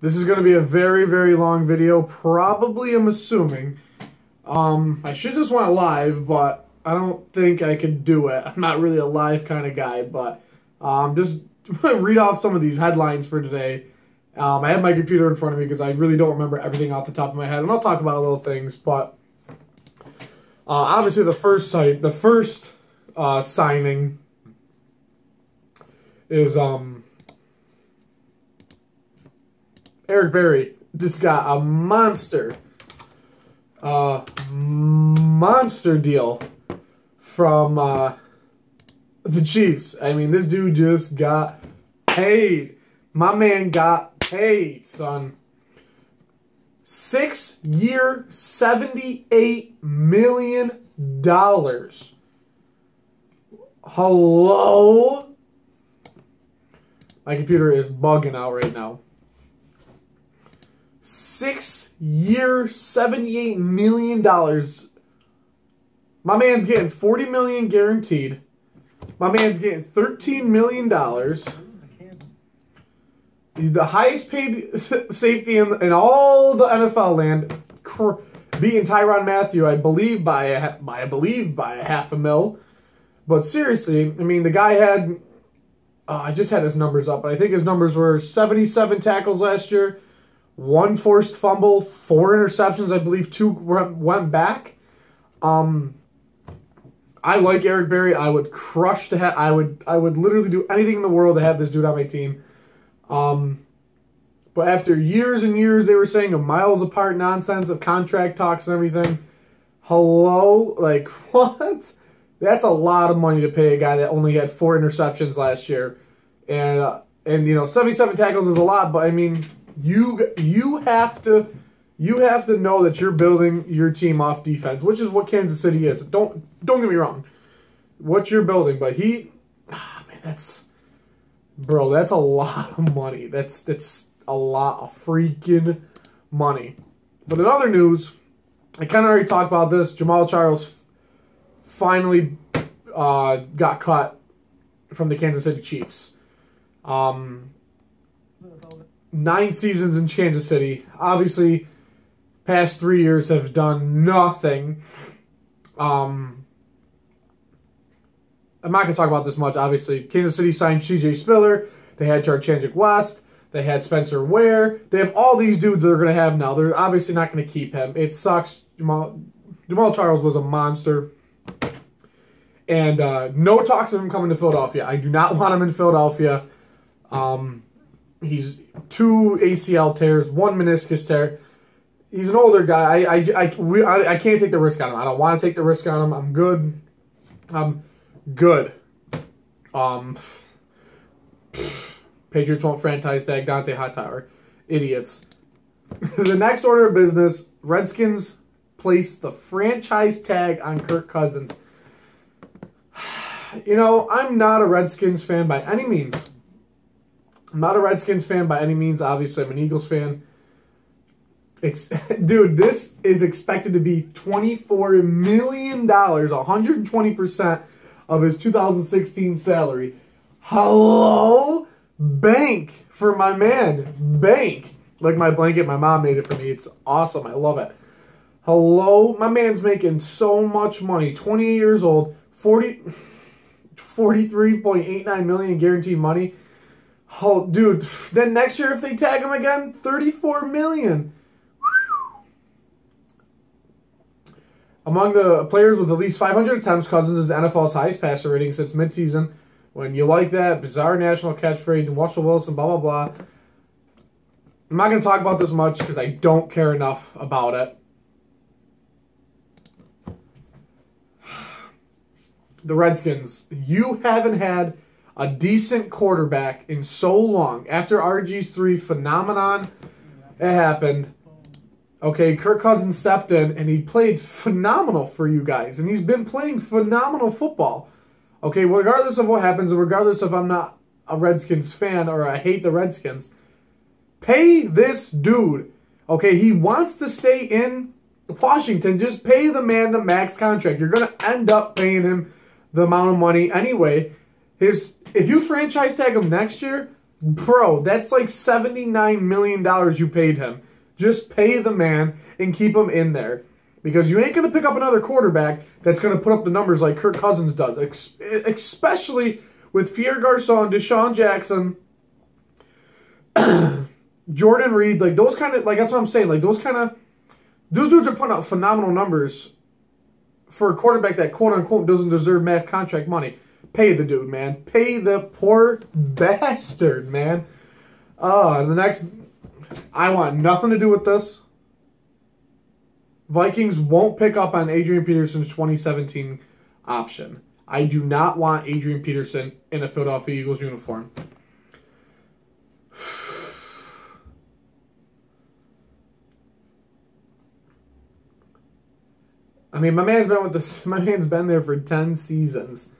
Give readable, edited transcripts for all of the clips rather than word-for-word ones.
This is going to be a very, very long video. Probably, I'm assuming. I should just went live, but I don't think I could do it. I'm not really a live kind of guy, but just read off some of these headlines for today. I have my computer in front of me because I really don't remember everything off the top of my head, and I'll talk about little things, but obviously the first signing is Eric Berry just got a monster deal from the Chiefs. I mean, this dude just got paid. My man got paid, son. 6-year, $78 million. Hello? My computer is bugging out right now. 6-year, $78 million. My man's getting $40 million guaranteed. My man's getting $13 million. He's the highest paid safety in all the NFL land, beating Tyrann Mathieu, I believe by a $500,000. But seriously, I mean, the guy had I just had his numbers up, but I think his numbers were 77 tackles last year, 1 forced fumble, 4 interceptions. I believe 2 went back. I like Eric Berry. I would crush to have. I would literally do anything in the world to have this dude on my team. But after years and years, they were saying a miles apart nonsense of contract talks and everything. Hello? Like, what? That's a lot of money to pay a guy that only had 4 interceptions last year. And you know, 77 tackles is a lot, but I mean, you have to know that you're building your team off defense, which is what Kansas City is. Don't get me wrong. What you're building, but man, that's a lot of money. That's a lot of freaking money. But in other news, I kind of already talked about this. Jamaal Charles finally got cut from the Kansas City Chiefs. 9 seasons in Kansas City. Obviously, past 3 years have done nothing. I'm not going to talk about this much, obviously. Kansas City signed C.J. Spiller. They had Charcandrick West. They had Spencer Ware. They have all these dudes that they're going to have now. They're obviously not going to keep him. It sucks. Jamaal Charles was a monster. And no talks of him coming to Philadelphia. I do not want him in Philadelphia. He's 2 ACL tears, 1 meniscus tear. He's an older guy. I can't take the risk on him. I don't want to take the risk on him. I'm good. Patriots won't franchise tag Dante Hightower. Idiots. The next order of business, Redskins place the franchise tag on Kirk Cousins. You know, I'm not a Redskins fan by any means. Obviously, I'm an Eagles fan. Dude, this is expected to be $24 million, 120% of his 2016 salary. Hello? Bank for my man. Bank. Like my blanket, my mom made it for me. It's awesome. I love it. Hello? My man's making so much money. 28 years old. 43.89 million guaranteed money. Oh, dude. Then next year, if they tag him again, $34 million. Among the players with at least 500 attempts, Cousins is the NFL's highest passer rating since midseason. When you like that, bizarre national catchphrase, Russell Wilson, blah, blah, blah. I'm not going to talk about this much because I don't care enough about it. The Redskins, you haven't had a decent quarterback in so long. After RG3 phenomenon, it happened. Okay, Kirk Cousins stepped in, and he played phenomenal for you guys. And he's been playing phenomenal football. Okay, regardless of what happens, and regardless if I'm not a Redskins fan or I hate the Redskins, pay this dude. Okay, he wants to stay in Washington. Just pay the man the max contract. You're going to end up paying him the amount of money anyway. If you franchise tag him next year, Bro, that's like $79 million you paid him. Just pay the man and keep him in there. Because you ain't going to pick up another quarterback that's going to put up the numbers like Kirk Cousins does. Especially with Pierre Garçon, Deshaun Jackson, Jordan Reed. Like, those kind of, like, that's what I'm saying. Like, those dudes are putting up phenomenal numbers for a quarterback that, quote-unquote, doesn't deserve max contract money. Pay the dude, man. Pay the poor bastard, man. The next... I want nothing to do with this. Vikings won't pick up on Adrian Peterson's 2017 option. I do not want Adrian Peterson in a Philadelphia Eagles uniform. I mean, my man's been there for 10 seasons,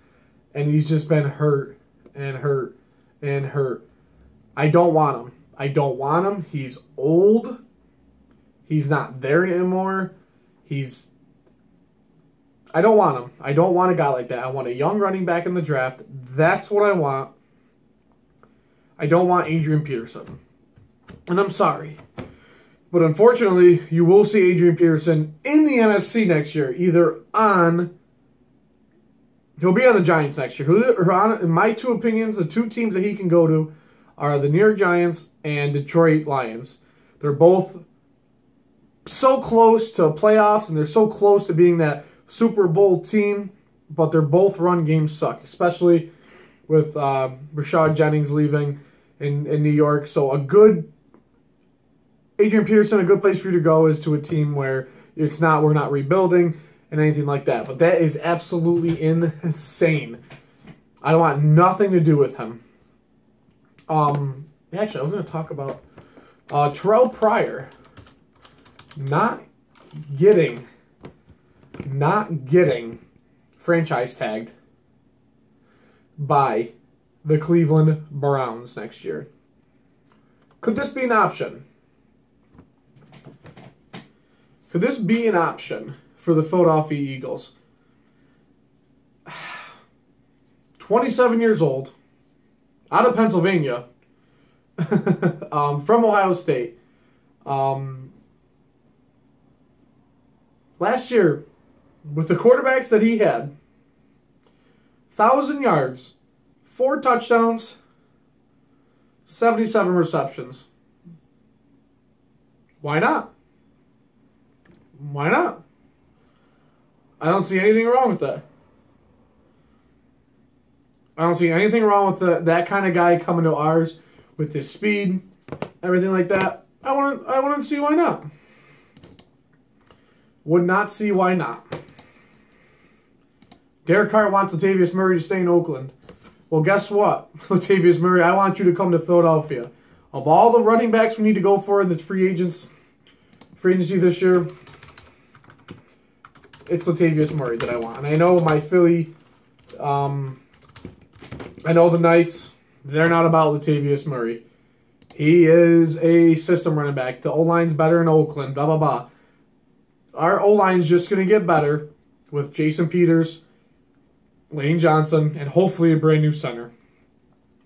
and he's just been hurt and hurt and hurt. I don't want him. I don't want him. He's old. He's not there anymore. I don't want him. I don't want a guy like that. I want a young running back in the draft. That's what I want. I don't want Adrian Peterson. And I'm sorry. But unfortunately, you will see Adrian Peterson in the NFC next year. He'll be on the Giants next year. In my two opinions, the two teams that he can go to are the New York Giants and Detroit Lions. They're both so close to playoffs, and they're so close to being that Super Bowl team, but their both run games suck, especially with Rashad Jennings leaving in New York. So Adrian Peterson, a good place for you to go is to a team where we're not rebuilding and anything like that. But that is absolutely insane. I don't want nothing to do with him. Actually, I was going to talk about Terrell Pryor not getting franchise tagged by the Cleveland Browns next year. Could this be an option? Could this be an option for the Philadelphia Eagles? 27 years old, out of Pennsylvania, from Ohio State. Last year, with the quarterbacks that he had, 1,000 yards, 4 touchdowns, 77 receptions. Why not? Why not? I don't see anything wrong with that. I don't see anything wrong with that kind of guy coming to ours with his speed, everything like that. I want to see why not. Would not see why not. Derek Carr wants Latavius Murray to stay in Oakland. Well, guess what? Latavius Murray, I want you to come to Philadelphia. Of all the running backs we need to go for in the free agency this year, it's Latavius Murray that I want. And I know my Philly, I know the Knights, they're not about Latavius Murray. He is a system running back. The O-line's better in Oakland, blah, blah, blah. Our O-line's just going to get better with Jason Peters, Lane Johnson, and hopefully a brand new center.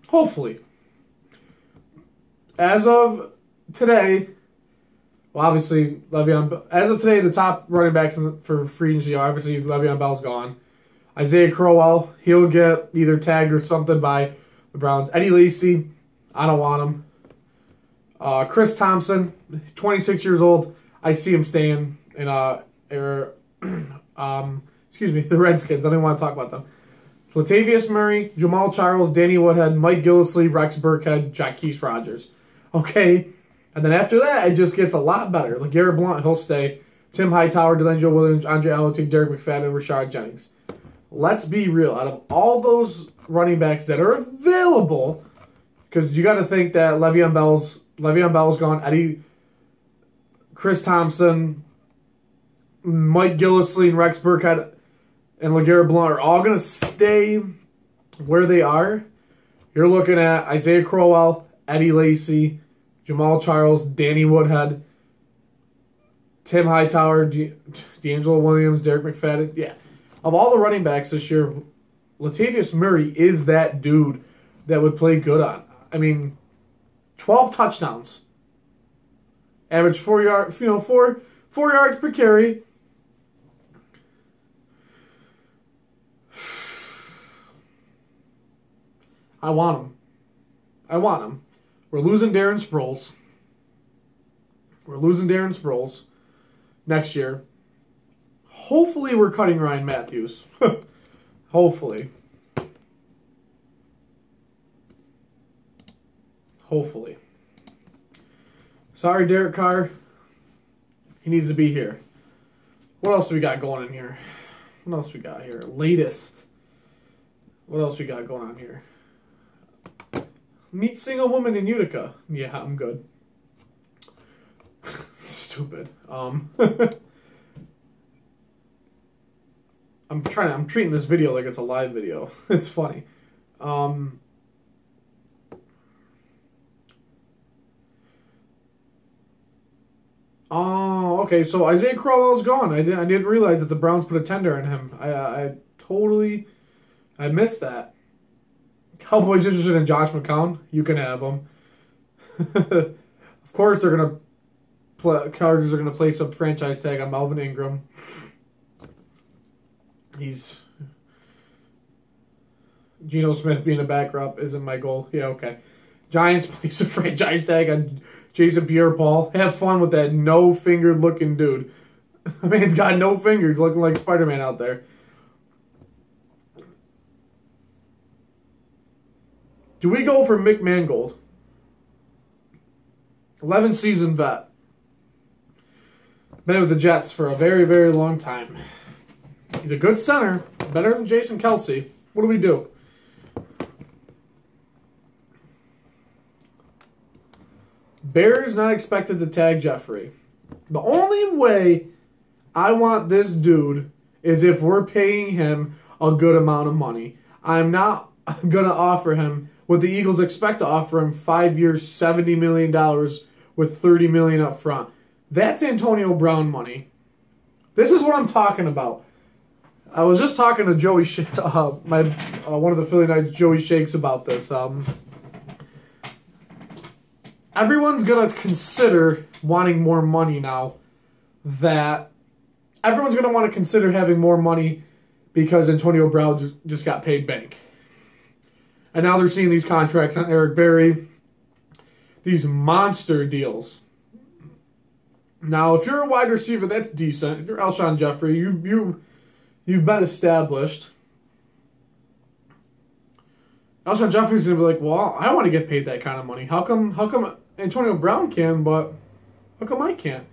Hopefully. As of today, well, obviously, as of today, the top running backs for free agency are obviously Le'Veon Bell's gone. Isaiah Crowell, he'll get either tagged or something by the Browns. Eddie Lacy, I don't want him. Chris Thompson, 26 years old. I see him staying in the Redskins. I don't want to talk about them. Latavius Murray, Jamal Charles, Danny Woodhead, Mike Gillislee, Rex Burkhead, Jaquez Rogers. Okay. And then after that, it just gets a lot better. LeGarrette Blount, he'll stay. Tim Hightower, Delangelo Williams, Andre Allen, Derek McFadden, Rashad Jennings. Let's be real. Out of all those running backs that are available, because you got to think that Le'Veon Bell's gone. Chris Thompson, Mike Gillislee, and Rex Burkhead, and LeGarrette Blount are all going to stay where they are. You're looking at Isaiah Crowell, Eddie Lacy, Jamal Charles, Danny Woodhead, Tim Hightower, D'Angelo Williams, Derek McFadden. Yeah. Of all the running backs this year, Latavius Murray is that dude that would play good on. I mean, 12 touchdowns. Average 4 yards per carry. I want him. I want him. We're losing Darren Sproles. Next year. Hopefully we're cutting Ryan Matthews. Hopefully. Sorry, Derek Carr. He needs to be here. What else do we got going in here? Latest. What else we got going on here? Meet single woman in Utica. Yeah, I'm good. Stupid. I'm treating this video like it's a live video. It's funny. Oh, okay. So Isaiah Crowell's gone. I didn't realize that the Browns put a tender on him. I missed that. Cowboys interested in Josh McCown? You can have him. Of course, Chargers are gonna place some franchise tag on Melvin Ingram. Geno Smith being a backup isn't my goal. Yeah, okay. Giants place a franchise tag on Jason Pierre-Paul. Have fun with that no-fingered looking dude. Man's got no fingers, looking like Spider-Man out there. Do we go for Mick Mangold? 11-season vet. Been with the Jets for a very, very long time. He's a good center. Better than Jason Kelce. What do we do? Bears not expected to tag Jeffrey. The only way I want this dude is if we're paying him a good amount of money. I'm not going to offer him what the Eagles expect to offer him, 5 years, $70 million with $30 million up front. That's Antonio Brown money. This is what I'm talking about. I was just talking to Joey, one of the Philly Knights, Joey Shakes, about this. Everyone's going to consider wanting more money now. Everyone's going to want to consider having more money because Antonio Brown just got paid bank. And now they're seeing these contracts on Eric Berry. These monster deals. Now, if you're a wide receiver, that's decent. If you're Alshon Jeffrey, you've been established. Alshon Jeffrey's going to be like, well, I want to get paid that kind of money. How come Antonio Brown can, but how come I can't?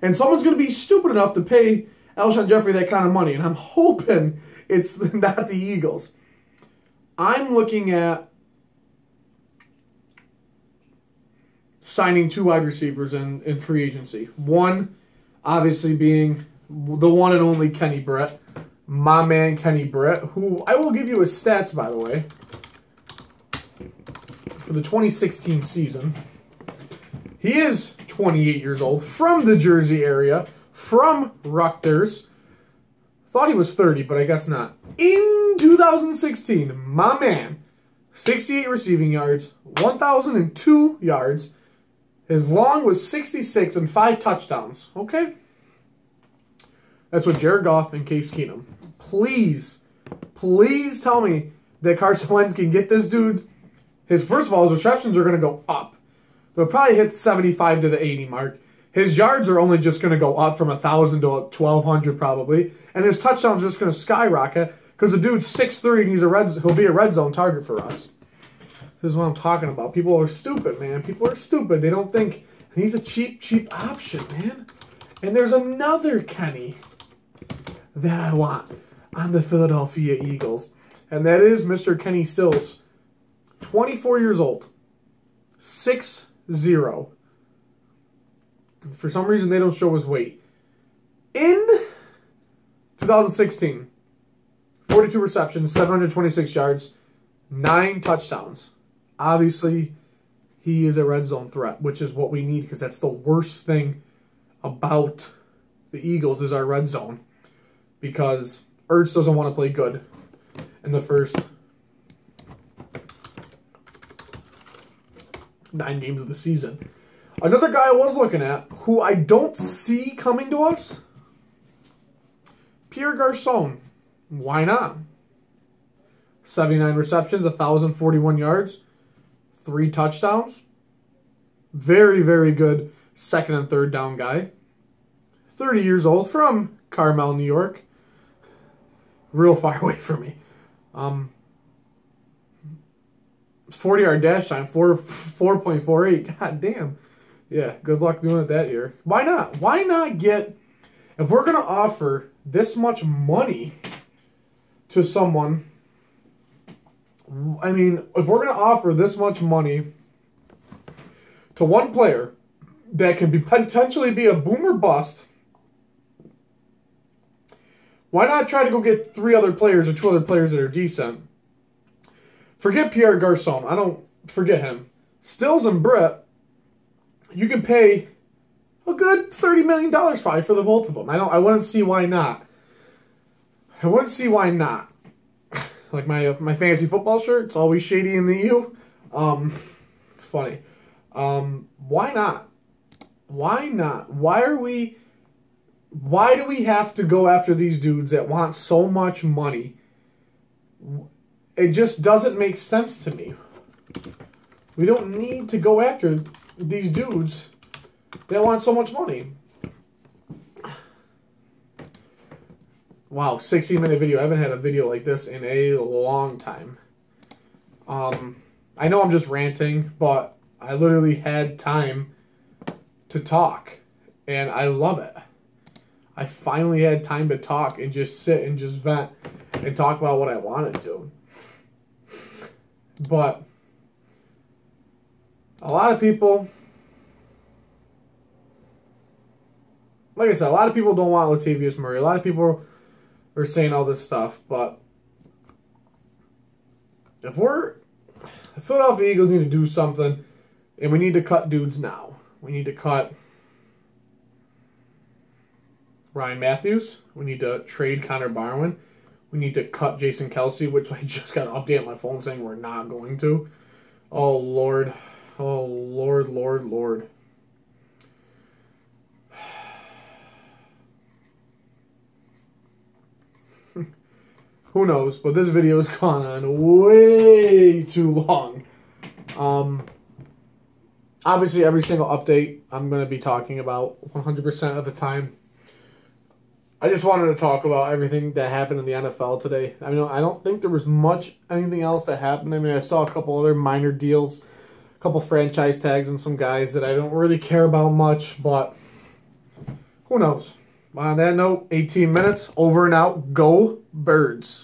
And someone's going to be stupid enough to pay Alshon Jeffrey that kind of money. And I'm hoping it's not the Eagles. I'm looking at signing 2 wide receivers in free agency. One, obviously, being the one and only Kenny Britt. My man, Kenny Britt, who I will give you his stats, by the way, for the 2016 season. He is 28 years old, from the Jersey area, from Rutgers. Thought he was 30, but I guess not. In 2016, my man, 68 receiving yards, 1,002 yards. His long was 66 and 5 touchdowns. Okay? That's what Jared Goff and Case Keenum. Please tell me that Carson Wentz can get this dude. First of all, his receptions are going to go up. They'll probably hit 75 to the 80 mark. His yards are only just going to go up from 1,000 to 1,200 probably. And his touchdowns are just going to skyrocket because the dude's 6'3" and he'll be a red zone target for us. This is what I'm talking about. People are stupid, man. People are stupid. They don't think he's a cheap option, man. And there's another Kenny that I want on the Philadelphia Eagles. And that is Mr. Kenny Stills. 24 years old. 6'0". For some reason, they don't show his weight. In 2016, 42 receptions, 726 yards, 9 touchdowns. Obviously, he is a red zone threat, which is what we need because that's the worst thing about the Eagles is our red zone. Because Ertz doesn't want to play good in the first 9 games of the season. Another guy I was looking at, who I don't see coming to us, Pierre Garçon. Why not? 79 receptions, 1,041 yards, 3 touchdowns. Very, very good second and third down guy. 30 years old, from Carmel, New York. Real far away from me. 40-yard dash time, 4.48. God damn. Yeah, good luck doing it that year. Why not? Why not get... If we're going to offer this much money to someone... I mean, if we're going to offer this much money to one player that can potentially be a boom or bust, why not try to go get 3 other players or 2 other players that are decent? Forget Pierre Garçon. I don't forget him. Stills and Britt, you could pay a good $30 million probably for the both of them. I wouldn't see why not. I wouldn't see why not. Like my fantasy football shirt, it's always shady in the U. It's funny. Why not? Why not? Why do we have to go after these dudes that want so much money? It just doesn't make sense to me. We don't need to go after these dudes that want so much money. Wow, 16-minute video. I haven't had a video like this in a long time. I know I'm just ranting, but I literally had time to talk, and I love it. I finally had time to talk and just sit and just vent and talk about what I wanted to. But a lot of people, like I said, a lot of people don't want Latavius Murray. A lot of people are saying all this stuff, but the Philadelphia Eagles need to do something, and we need to cut dudes now. We need to cut Ryan Matthews. We need to trade Connor Barwin. We need to cut Jason Kelce, which I just got an update on my phone saying we're not going to. Oh, Lord. Oh, Lord, Lord, Lord. Who knows? But this video has gone on way too long. Obviously, every single update I'm going to be talking about 100% of the time. I just wanted to talk about everything that happened in the NFL today. I mean, I don't think there was anything else that happened. I mean, I saw a couple other minor deals, a couple franchise tags, and some guys that I don't really care about much, but who knows? On that note, 18 minutes, over and out, go Birds.